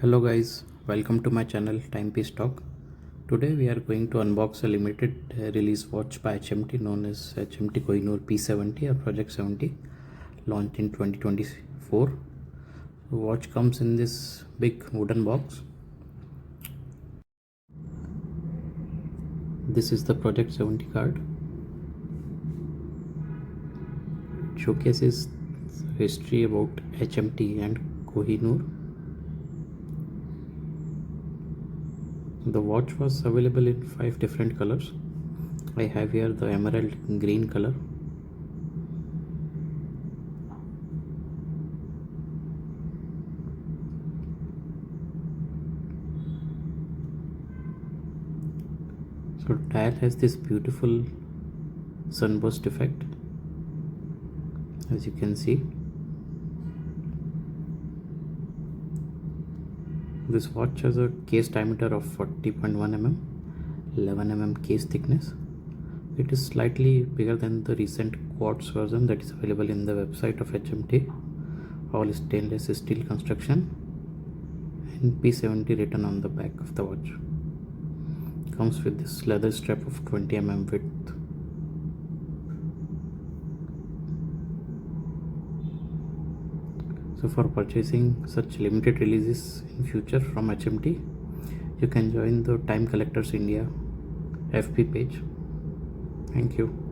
Hello guys, welcome to my channel Timepiece Talk. Today we are going to unbox a limited release watch by HMT known as HMT Kohinoor P70 or Project 70, launched in 2024. The watch comes in this big wooden box. This is the Project 70 card. It showcases history about HMT and Kohinoor. The watch was available in 5 different colors. I have here the emerald green color, so dial has this beautiful sunburst effect, as you can see. This watch has a case diameter of 40.1 mm, 11 mm case thickness. It is slightly bigger than the recent quartz version that is available in the website of HMT. All stainless steel construction and P70 written on the back of the watch. Comes with this leather strap of 20 mm width. So for purchasing such limited releases in future from HMT, you can join the Time Collectors India FB page. Thank you.